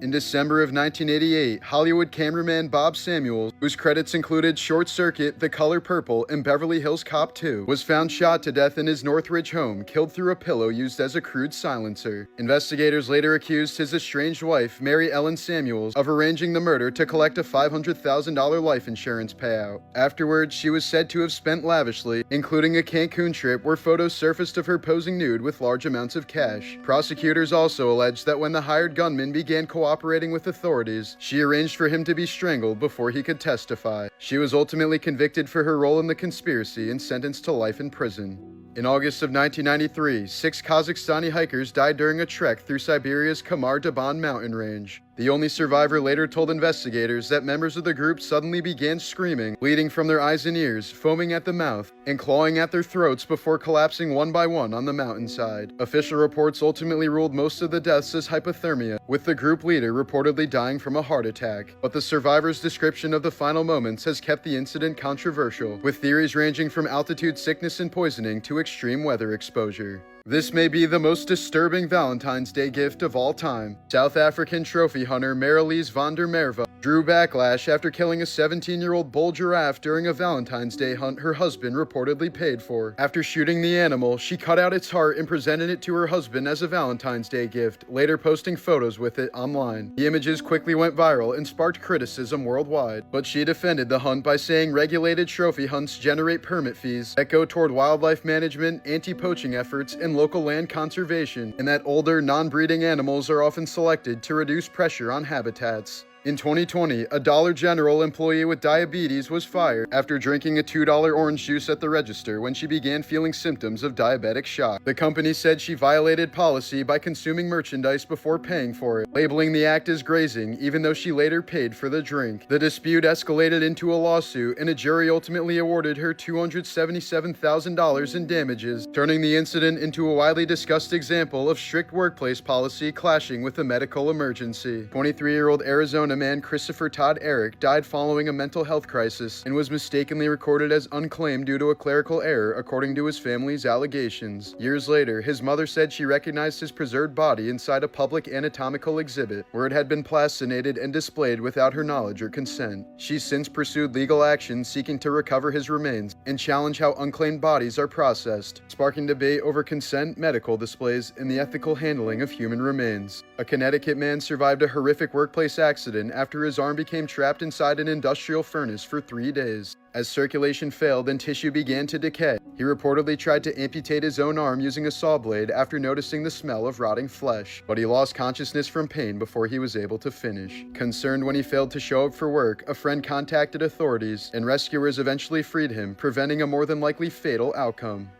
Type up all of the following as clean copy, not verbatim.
In December of 1988, Hollywood cameraman Bob Samuels, whose credits included Short Circuit, The Color Purple, and Beverly Hills Cop 2, was found shot to death in his Northridge home, killed through a pillow used as a crude silencer. Investigators later accused his estranged wife, Mary Ellen Samuels, of arranging the murder to collect a $500,000 life insurance payout. Afterwards, she was said to have spent lavishly, including a Cancun trip where photos surfaced of her posing nude with large amounts of cash. Prosecutors also alleged that when the hired gunman began cooperating with authorities, she arranged for him to be strangled before he could testify. She was ultimately convicted for her role in the conspiracy and sentenced to life in prison. In August of 1993, 6 Kazakhstani hikers died during a trek through Siberia's Kamar Daban mountain range. The only survivor later told investigators that members of the group suddenly began screaming, bleeding from their eyes and ears, foaming at the mouth, and clawing at their throats before collapsing one by one on the mountainside. Official reports ultimately ruled most of the deaths as hypothermia, with the group leader reportedly dying from a heart attack. But the survivors' description of the final moments has kept the incident controversial, with theories ranging from altitude sickness and poisoning to extreme weather exposure. This may be the most disturbing Valentine's Day gift of all time. South African trophy hunter Marilies van der Merwe drew backlash after killing a 17-year-old bull giraffe during a Valentine's Day hunt her husband reportedly paid for. After shooting the animal, she cut out its heart and presented it to her husband as a Valentine's Day gift, later posting photos with it online. The images quickly went viral and sparked criticism worldwide, but she defended the hunt by saying regulated trophy hunts generate permit fees that go toward wildlife management, anti-poaching efforts, and local land conservation, and that older, non-breeding animals are often selected to reduce pressure on habitats. In 2020, a Dollar General employee with diabetes was fired after drinking a $2 orange juice at the register when she began feeling symptoms of diabetic shock. The company said she violated policy by consuming merchandise before paying for it, labeling the act as grazing, even though she later paid for the drink. The dispute escalated into a lawsuit, and a jury ultimately awarded her $277,000 in damages, turning the incident into a widely discussed example of strict workplace policy clashing with a medical emergency. 23-year-old Arizona man Christopher Todd Eric died following a mental health crisis and was mistakenly recorded as unclaimed due to a clerical error, according to his family's allegations. Years later, his mother said she recognized his preserved body inside a public anatomical exhibit where it had been plastinated and displayed without her knowledge or consent. She's since pursued legal action seeking to recover his remains and challenge how unclaimed bodies are processed, sparking debate over consent, medical displays, and the ethical handling of human remains. A Connecticut man survived a horrific workplace accident after his arm became trapped inside an industrial furnace for 3 days. As circulation failed and tissue began to decay, he reportedly tried to amputate his own arm using a saw blade after noticing the smell of rotting flesh, but he lost consciousness from pain before he was able to finish. Concerned when he failed to show up for work, a friend contacted authorities, and rescuers eventually freed him, preventing a more than likely fatal outcome.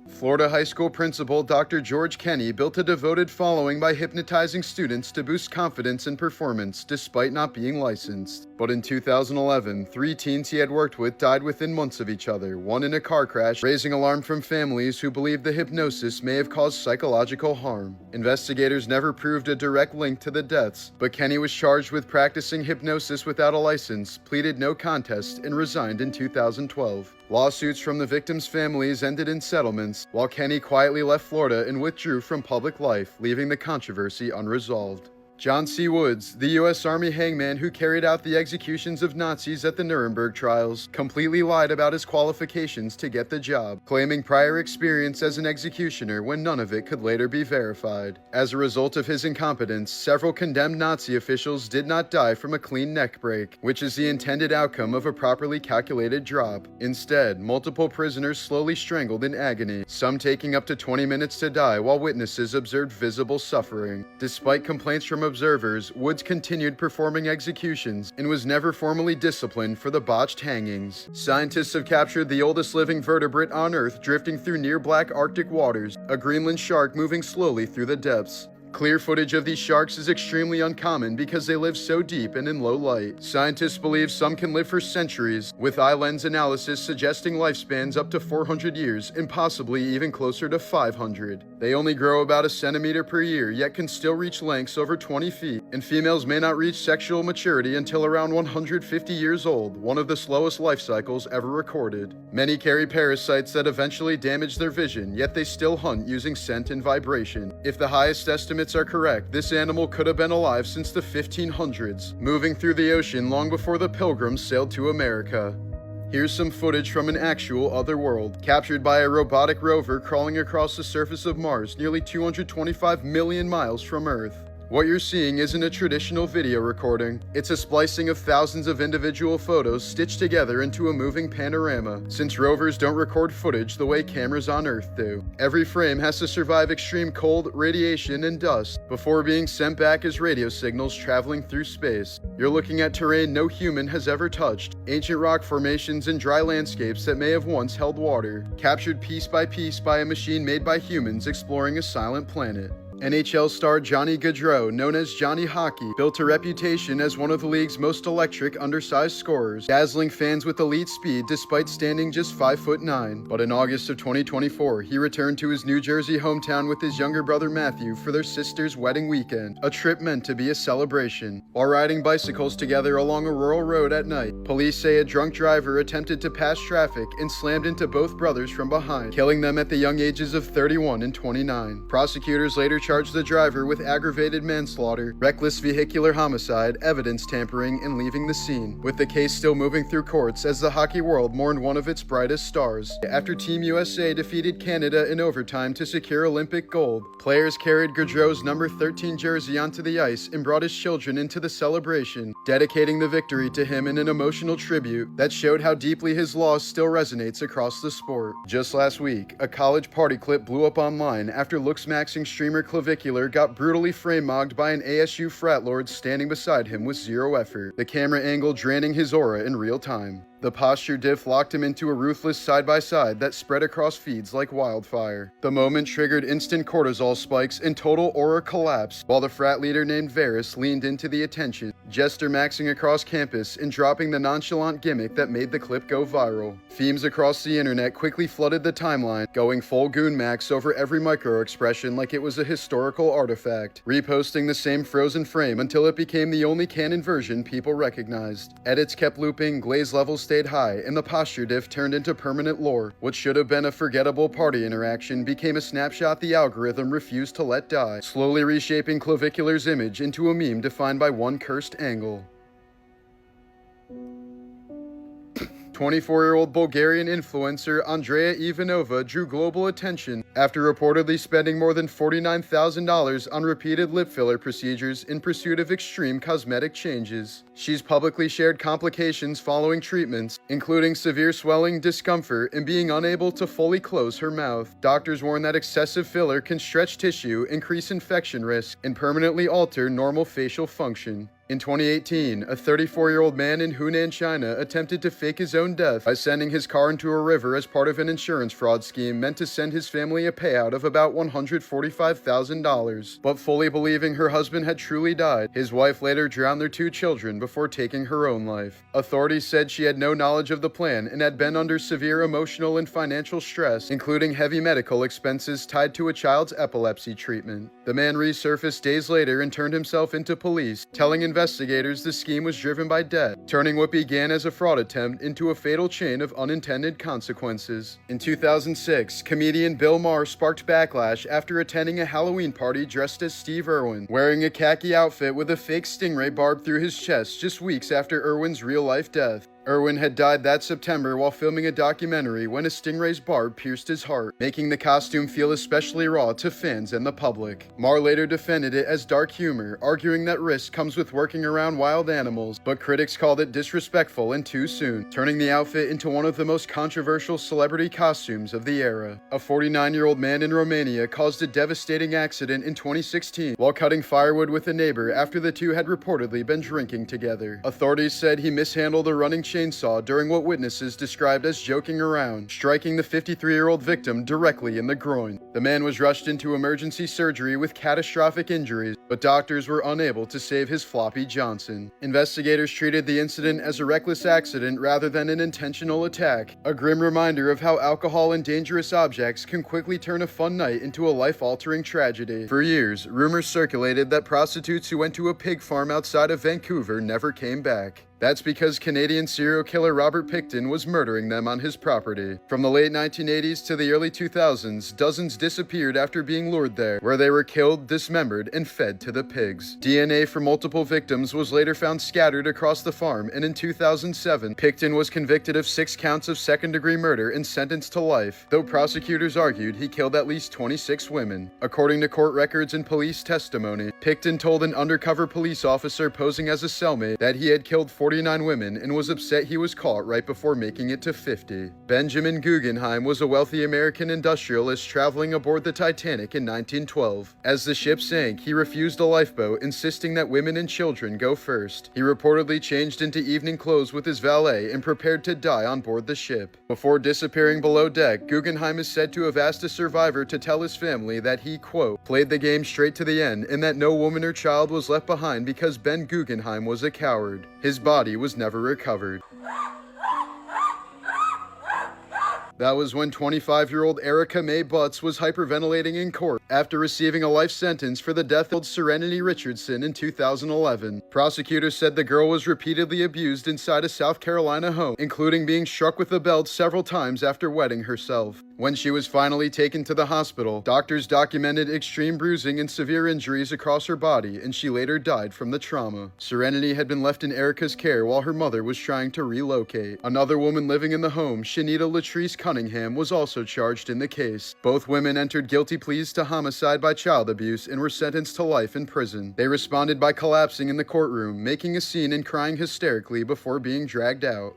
Florida high school principal Dr. George Kenney built a devoted following by hypnotizing students to boost confidence and performance despite not being licensed. But in 2011, 3 teens he had worked with died within months of each other, one in a car crash, raising alarm from families who believed the hypnosis may have caused psychological harm. Investigators never proved a direct link to the deaths, but Kenney was charged with practicing hypnosis without a license, pleaded no contest, and resigned in 2012. Lawsuits from the victims' families ended in settlements, while Kenney quietly left Florida and withdrew from public life, leaving the controversy unresolved. John C. Woods, the U.S. Army hangman who carried out the executions of Nazis at the Nuremberg trials, completely lied about his qualifications to get the job, claiming prior experience as an executioner when none of it could later be verified. As a result of his incompetence, several condemned Nazi officials did not die from a clean neck break, which is the intended outcome of a properly calculated drop. Instead, multiple prisoners slowly strangled in agony, some taking up to 20 minutes to die while witnesses observed visible suffering. Despite complaints from observers, Woods continued performing executions and was never formally disciplined for the botched hangings. Scientists have captured the oldest living vertebrate on Earth drifting through near black Arctic waters, a Greenland shark moving slowly through the depths. Clear footage of these sharks is extremely uncommon because they live so deep and in low light. Scientists believe some can live for centuries, with eye lens analysis suggesting lifespans up to 400 years and possibly even closer to 500. They only grow about a centimeter per year, yet can still reach lengths over 20 feet, and females may not reach sexual maturity until around 150 years old, one of the slowest life cycles ever recorded. Many carry parasites that eventually damage their vision, yet they still hunt using scent and vibration. If the highest estimate estimates are correct, this animal could have been alive since the 1500s, moving through the ocean long before the Pilgrims sailed to America. Here's some footage from an actual other world, captured by a robotic rover crawling across the surface of Mars nearly 225 million miles from Earth. What you're seeing isn't a traditional video recording. It's a splicing of thousands of individual photos stitched together into a moving panorama, since rovers don't record footage the way cameras on Earth do. Every frame has to survive extreme cold, radiation, and dust before being sent back as radio signals traveling through space. You're looking at terrain no human has ever touched, ancient rock formations and dry landscapes that may have once held water, captured piece by a machine made by humans exploring a silent planet. NHL star Johnny Gaudreau, known as Johnny Hockey, built a reputation as one of the league's most electric, undersized scorers, dazzling fans with elite speed despite standing just 5'9". But in August of 2024, he returned to his New Jersey hometown with his younger brother Matthew for their sister's wedding weekend, a trip meant to be a celebration. While riding bicycles together along a rural road at night, police say a drunk driver attempted to pass traffic and slammed into both brothers from behind, killing them at the young ages of 31 and 29. Prosecutors later charged the driver with aggravated manslaughter, reckless vehicular homicide, evidence tampering, and leaving the scene, with the case still moving through courts as the hockey world mourned one of its brightest stars. After Team USA defeated Canada in overtime to secure Olympic gold, players carried Gaudreau's number 13 jersey onto the ice and brought his children into the celebration, dedicating the victory to him in an emotional tribute that showed how deeply his loss still resonates across the sport. Just last week, a college party clip blew up online after looks-maxing streamer Clavicular got brutally frame-mogged by an ASU frat lord standing beside him with zero effort, the camera angle draining his aura in real time. The posture diff locked him into a ruthless side-by-side that spread across feeds like wildfire. The moment triggered instant cortisol spikes and total aura collapse, while the frat leader named Varys leaned into the attention, jester maxing across campus and dropping the nonchalant gimmick that made the clip go viral. Themes across the internet quickly flooded the timeline, going full goon max over every micro-expression like it was a historical artifact, reposting the same frozen frame until it became the only canon version people recognized. Edits kept looping, glaze levels stayed high, and the posture diff turned into permanent lore. What should have been a forgettable party interaction became a snapshot the algorithm refused to let die, slowly reshaping Clavicular's image into a meme defined by one cursed angle. 24-year-old Bulgarian influencer Andrea Ivanova drew global attention after reportedly spending more than $49,000 on repeated lip filler procedures in pursuit of extreme cosmetic changes. She's publicly shared complications following treatments, including severe swelling, discomfort, and being unable to fully close her mouth. Doctors warn that excessive filler can stretch tissue, increase infection risk, and permanently alter normal facial function. In 2018, a 34-year-old man in Hunan, China attempted to fake his own death by sending his car into a river as part of an insurance fraud scheme meant to send his family a payout of about $145,000. But fully believing her husband had truly died, his wife later drowned their two children before taking her own life. Authorities said she had no knowledge of the plan and had been under severe emotional and financial stress, including heavy medical expenses tied to a child's epilepsy treatment. The man resurfaced days later and turned himself into police, telling investigators the scheme was driven by debt, turning what began as a fraud attempt into a fatal chain of unintended consequences. In 2006, comedian Bill Maher sparked backlash after attending a Halloween party dressed as Steve Irwin, wearing a khaki outfit with a fake stingray barbed through his chest just weeks after Irwin's real-life death. Irwin had died that September while filming a documentary when a stingray's barb pierced his heart, making the costume feel especially raw to fans and the public. Maher later defended it as dark humor, arguing that risk comes with working around wild animals, but critics called it disrespectful and too soon, turning the outfit into one of the most controversial celebrity costumes of the era. A 49-year-old man in Romania caused a devastating accident in 2016 while cutting firewood with a neighbor after the two had reportedly been drinking together. Authorities said he mishandled a running chainsaw during what witnesses described as joking around, striking the 53-year-old victim directly in the groin. The man was rushed into emergency surgery with catastrophic injuries, but doctors were unable to save his floppy Johnson. Investigators treated the incident as a reckless accident rather than an intentional attack, a grim reminder of how alcohol and dangerous objects can quickly turn a fun night into a life-altering tragedy. For years, rumors circulated that prostitutes who went to a pig farm outside of Vancouver never came back. That's because Canadian serial killer Robert Pickton was murdering them on his property. From the late 1980s to the early 2000s, dozens disappeared after being lured there, where they were killed, dismembered, and fed to the pigs. DNA from multiple victims was later found scattered across the farm, and in 2007, Pickton was convicted of 6 counts of second-degree murder and sentenced to life, though prosecutors argued he killed at least 26 women. According to court records and police testimony, Pickton told an undercover police officer posing as a cellmate that he had killed 49 women and was upset he was caught right before making it to 50. Benjamin Guggenheim was a wealthy American industrialist traveling aboard the Titanic in 1912. As the ship sank, he refused a lifeboat, insisting that women and children go first. He reportedly changed into evening clothes with his valet and prepared to die on board the ship. Before disappearing below deck, Guggenheim is said to have asked a survivor to tell his family that he, quote, played the game straight to the end and that no woman or child was left behind because Ben Guggenheim was a coward. His body was never recovered. That was when 25-year-old Erica Mae Butts was hyperventilating in court after receiving a life sentence for the death of Serenity Richardson in 2011. Prosecutors said the girl was repeatedly abused inside a South Carolina home, including being struck with a belt several times after wetting herself. When she was finally taken to the hospital, doctors documented extreme bruising and severe injuries across her body, and she later died from the trauma. Serenity had been left in Erica's care while her mother was trying to relocate. Another woman living in the home, Shanita Latrice Cunningham, was also charged in the case. Both women entered guilty pleas to homicide by child abuse and were sentenced to life in prison. They responded by collapsing in the courtroom, making a scene and crying hysterically before being dragged out.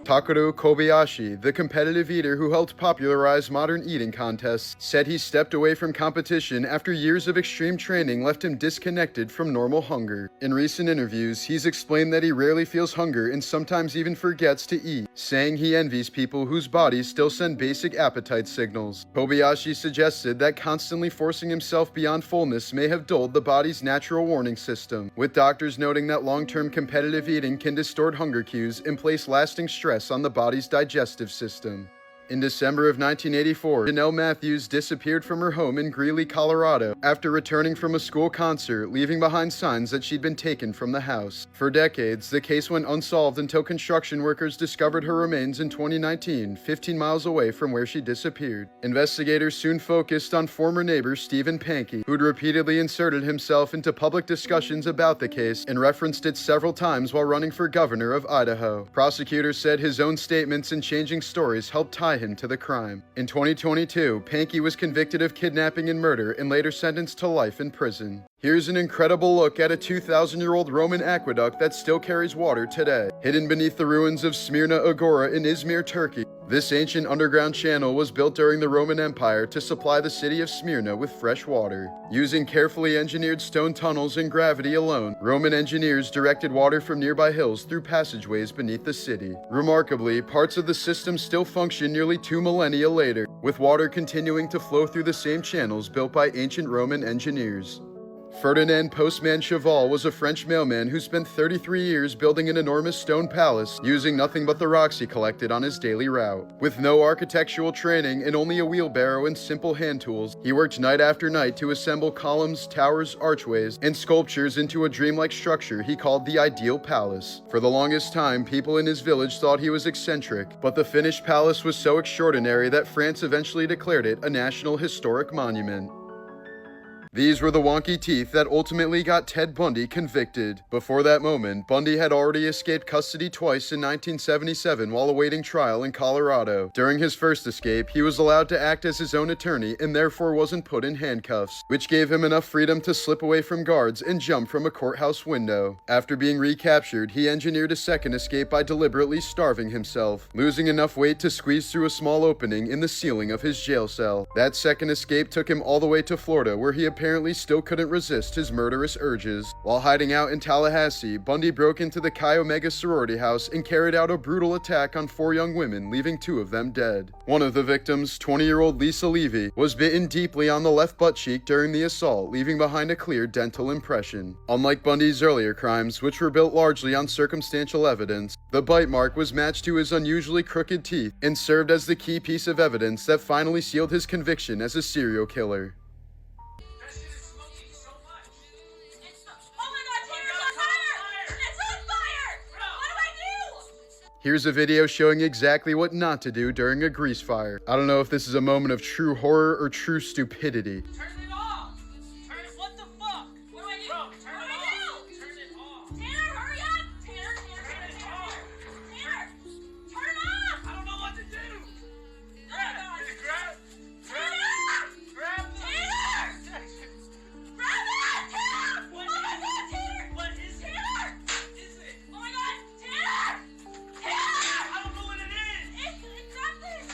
Takeru Kobayashi, the competitive eater who helped popularize modern eating contests, said he stepped away from competition after years of extreme training left him disconnected from normal hunger. In recent interviews, he's explained that he rarely feels hunger and sometimes even forgets to eat, saying he envies people whose bodies still send basic appetite signals. Kobayashi suggested that constantly forcing himself beyond fullness may have dulled the body's natural warning system, with doctors noting that long-term competitive eating can distort hunger cues and place lasting stress on the body's digestive system. In December of 1984, Janelle Matthews disappeared from her home in Greeley, Colorado, after returning from a school concert, leaving behind signs that she'd been taken from the house. For decades, the case went unsolved until construction workers discovered her remains in 2019, 15 miles away from where she disappeared. Investigators soon focused on former neighbor Stephen Pankey, who'd repeatedly inserted himself into public discussions about the case and referenced it several times while running for governor of Idaho. Prosecutors said his own statements and changing stories helped tie him to the crime. In 2022, Pankey was convicted of kidnapping and murder and later sentenced to life in prison. Here's an incredible look at a 2,000-year-old Roman aqueduct that still carries water today. Hidden beneath the ruins of Smyrna Agora in Izmir, Turkey, this ancient underground channel was built during the Roman Empire to supply the city of Smyrna with fresh water. Using carefully engineered stone tunnels and gravity alone, Roman engineers directed water from nearby hills through passageways beneath the city. Remarkably, parts of the system still function nearly 2 millennia later, with water continuing to flow through the same channels built by ancient Roman engineers. Ferdinand Postman Cheval was a French mailman who spent 33 years building an enormous stone palace using nothing but the rocks he collected on his daily route. With no architectural training and only a wheelbarrow and simple hand tools, he worked night after night to assemble columns, towers, archways, and sculptures into a dreamlike structure he called the ideal palace. For the longest time, people in his village thought he was eccentric, but the finished palace was so extraordinary that France eventually declared it a National Historic Monument. These were the wonky teeth that ultimately got Ted Bundy convicted. Before that moment, Bundy had already escaped custody twice in 1977 while awaiting trial in Colorado. During his first escape, he was allowed to act as his own attorney and therefore wasn't put in handcuffs, which gave him enough freedom to slip away from guards and jump from a courthouse window. After being recaptured, he engineered a second escape by deliberately starving himself, losing enough weight to squeeze through a small opening in the ceiling of his jail cell. That second escape took him all the way to Florida, where he apparently still couldn't resist his murderous urges. While hiding out in Tallahassee, Bundy broke into the Chi Omega sorority house and carried out a brutal attack on 4 young women, leaving 2 of them dead. One of the victims, 20-year-old Lisa Levy, was bitten deeply on the left butt cheek during the assault, leaving behind a clear dental impression. Unlike Bundy's earlier crimes, which were built largely on circumstantial evidence, the bite mark was matched to his unusually crooked teeth and served as the key piece of evidence that finally sealed his conviction as a serial killer. Here's a video showing exactly what not to do during a grease fire. I don't know if this is a moment of true horror or true stupidity. Turn it off! Turn it, what the fuck? What do I do? Bro, turn it off! Turn it off! Tanner, hurry up! Tanner, turn it off! Tanner, turn it off! I don't know what to do! Grab it! Grab it! Grab it! Tanner! Grab it! Tanner! Oh my god, Tanner! What is it? Tanner! Is it? Oh my god, Tanner! I don't know what it is! Grab this!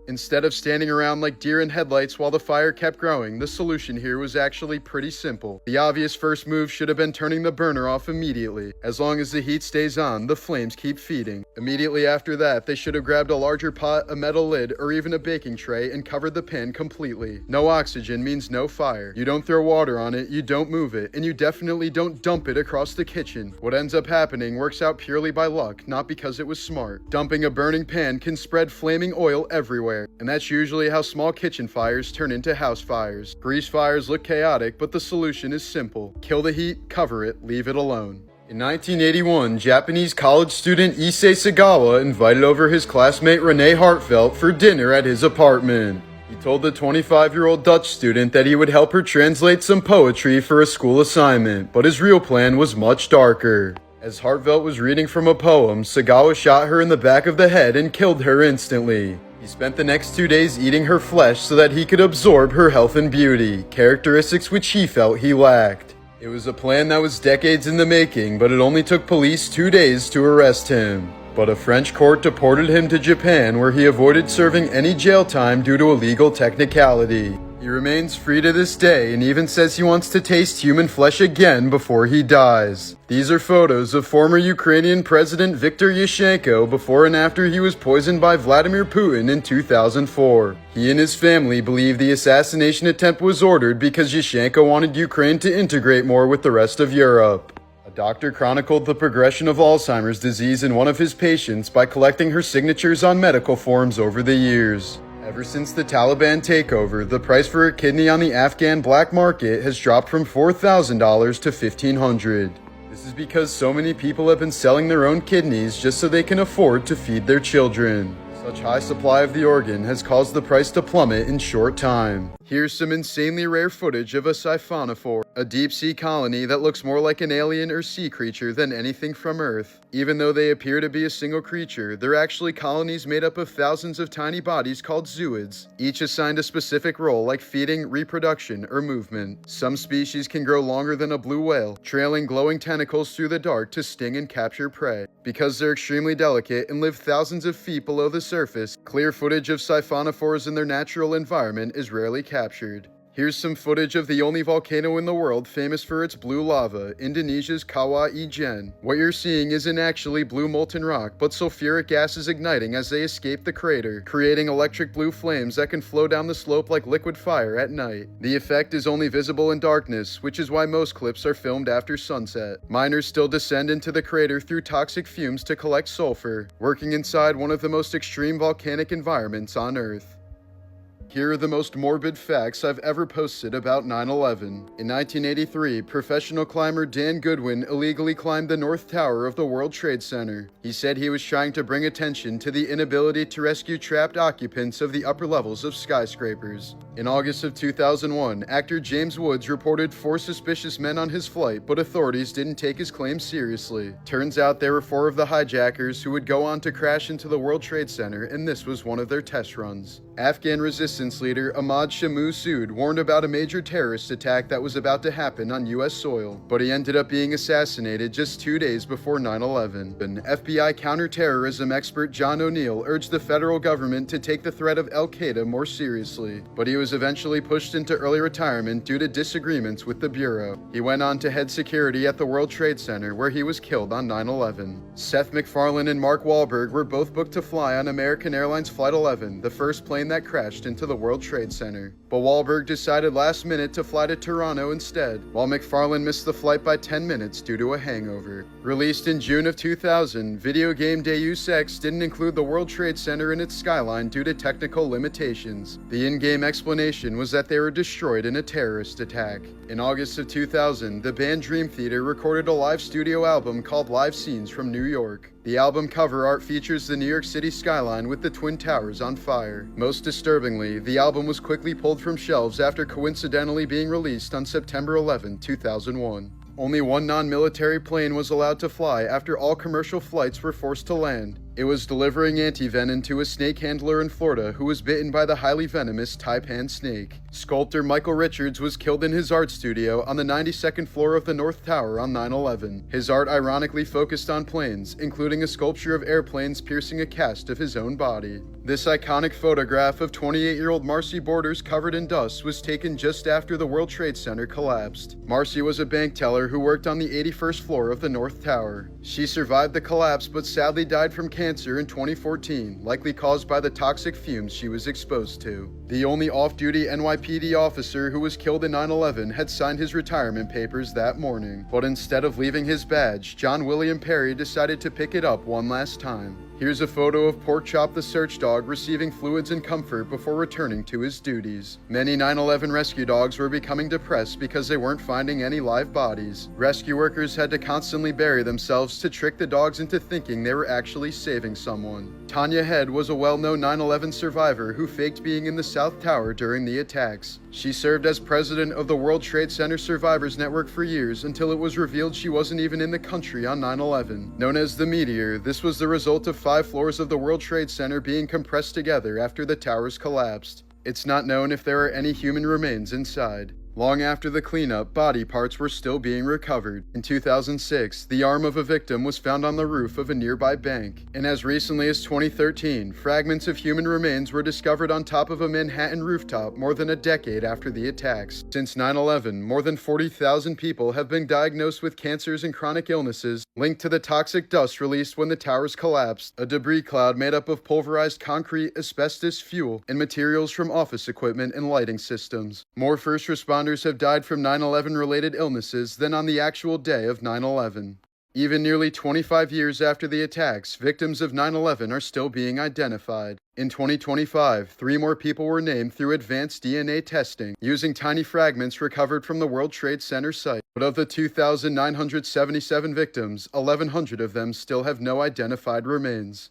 Instead of standing around like deer in headlights while the fire kept growing, the solution here was actually pretty simple. The obvious first move should have been turning the burner off immediately. As long as the heat stays on, the flames keep feeding. Immediately after that, they should have grabbed a larger pot, a metal lid, or even a baking tray and covered the pan completely. No oxygen means no fire. You don't throw water on it, you don't move it, and you definitely don't dump it across the kitchen. What ends up happening works out purely by luck, not because it was smart. Dumping a burning pan can spread flaming oil everywhere, and that's usually how small kitchen fires turn into house fires. Grease fires look chaotic, but the solution is simple. Kill the heat, cover it, leave it alone. In 1981, Japanese college student Issei Sagawa invited over his classmate Renee Hartfelt for dinner at his apartment. He told the 25-year-old Dutch student that he would help her translate some poetry for a school assignment, but his real plan was much darker. As Hartfelt was reading from a poem, Sagawa shot her in the back of the head and killed her instantly. He spent the next 2 days eating her flesh so that he could absorb her health and beauty, characteristics which he felt he lacked. It was a plan that was decades in the making, but it only took police 2 days to arrest him. But a French court deported him to Japan, where he avoided serving any jail time due to a legal technicality. He remains free to this day and even says he wants to taste human flesh again before he dies. These are photos of former Ukrainian President Viktor Yushchenko before and after he was poisoned by Vladimir Putin in 2004. He and his family believe the assassination attempt was ordered because Yushchenko wanted Ukraine to integrate more with the rest of Europe. A doctor chronicled the progression of Alzheimer's disease in one of his patients by collecting her signatures on medical forms over the years. Ever since the Taliban takeover, the price for a kidney on the Afghan black market has dropped from $4,000 to $1,500. This is because so many people have been selling their own kidneys just so they can afford to feed their children. Such high supply of the organ has caused the price to plummet in short time. Here's some insanely rare footage of a siphonophore, a deep-sea colony that looks more like an alien or sea creature than anything from Earth. Even though they appear to be a single creature, they're actually colonies made up of thousands of tiny bodies called zooids, each assigned a specific role like feeding, reproduction, or movement. Some species can grow longer than a blue whale, trailing glowing tentacles through the dark to sting and capture prey. Because they're extremely delicate and live thousands of feet below the surface, clear footage of siphonophores in their natural environment is rarely captured. Here's some footage of the only volcano in the world famous for its blue lava, Indonesia's Kawah Ijen. What you're seeing isn't actually blue molten rock, but sulfuric gas is igniting as they escape the crater, creating electric blue flames that can flow down the slope like liquid fire at night. The effect is only visible in darkness, which is why most clips are filmed after sunset. Miners still descend into the crater through toxic fumes to collect sulfur, working inside one of the most extreme volcanic environments on Earth. Here are the most morbid facts I've ever posted about 9/11. In 1983, professional climber Dan Goodwin illegally climbed the North Tower of the World Trade Center. He said he was trying to bring attention to the inability to rescue trapped occupants of the upper levels of skyscrapers. In August of 2001, actor James Woods reported 4 suspicious men on his flight, but authorities didn't take his claims seriously. Turns out there were 4 of the hijackers who would go on to crash into the World Trade Center, and this was one of their test runs. Afghan resistance leader Ahmad Shamu Sood warned about a major terrorist attack that was about to happen on U.S. soil, but he ended up being assassinated just 2 days before 9/11. An FBI counterterrorism expert John O'Neill urged the federal government to take the threat of Al-Qaeda more seriously, but he was eventually pushed into early retirement due to disagreements with the Bureau. He went on to head security at the World Trade Center, where he was killed on 9/11. Seth MacFarlane and Mark Wahlberg were both booked to fly on American Airlines Flight 11, the first plane that crashed into the World Trade Center. But Wahlberg decided last minute to fly to Toronto instead, while MacFarlane missed the flight by 10 minutes due to a hangover. Released in June of 2000, video game Deus Ex didn't include the World Trade Center in its skyline due to technical limitations. The in-game explanation was that they were destroyed in a terrorist attack. In August of 2000, the band Dream Theater recorded a live studio album called Live Scenes from New York. The album cover art features the New York City skyline with the Twin Towers on fire. Most disturbingly, the album was quickly pulled from shelves after coincidentally being released on September 11, 2001. Only one non-military plane was allowed to fly after all commercial flights were forced to land. It was delivering antivenom to a snake handler in Florida who was bitten by the highly venomous taipan snake. Sculptor Michael Richards was killed in his art studio on the 92nd floor of the North Tower on 9/11. His art ironically focused on planes, including a sculpture of airplanes piercing a cast of his own body. This iconic photograph of 28-year-old Marcy Borders covered in dust was taken just after the World Trade Center collapsed. Marcy was a bank teller who worked on the 81st floor of the North Tower. She survived the collapse but sadly died from cancer in 2014, likely caused by the toxic fumes she was exposed to. The only off-duty NYPD officer who was killed in 9/11 had signed his retirement papers that morning, but instead of leaving his badge, John William Perry decided to pick it up one last time. Here's a photo of Porkchop the search dog receiving fluids and comfort before returning to his duties. Many 9/11 rescue dogs were becoming depressed because they weren't finding any live bodies. Rescue workers had to constantly bury themselves to trick the dogs into thinking they were actually saving someone. Tanya Head was a well-known 9/11 survivor who faked being in the South Tower during the attacks. She served as president of the World Trade Center Survivors Network for years until it was revealed she wasn't even in the country on 9/11. Known as the Meteor, this was the result of 5 floors of the World Trade Center being compressed together after the towers collapsed. It's not known if there are any human remains inside. Long after the cleanup, body parts were still being recovered. In 2006, the arm of a victim was found on the roof of a nearby bank. And as recently as 2013, fragments of human remains were discovered on top of a Manhattan rooftop more than a decade after the attacks. Since 9/11, more than 40,000 people have been diagnosed with cancers and chronic illnesses linked to the toxic dust released when the towers collapsed, a debris cloud made up of pulverized concrete, asbestos, fuel, and materials from office equipment and lighting systems. More first responders have died from 9/11 related illnesses than on the actual day of 9/11. Even nearly 25 years after the attacks, victims of 9/11 are still being identified. In 2025, 3 more people were named through advanced DNA testing using tiny fragments recovered from the World Trade Center site. But of the 2,977 victims, 1,100 of them still have no identified remains.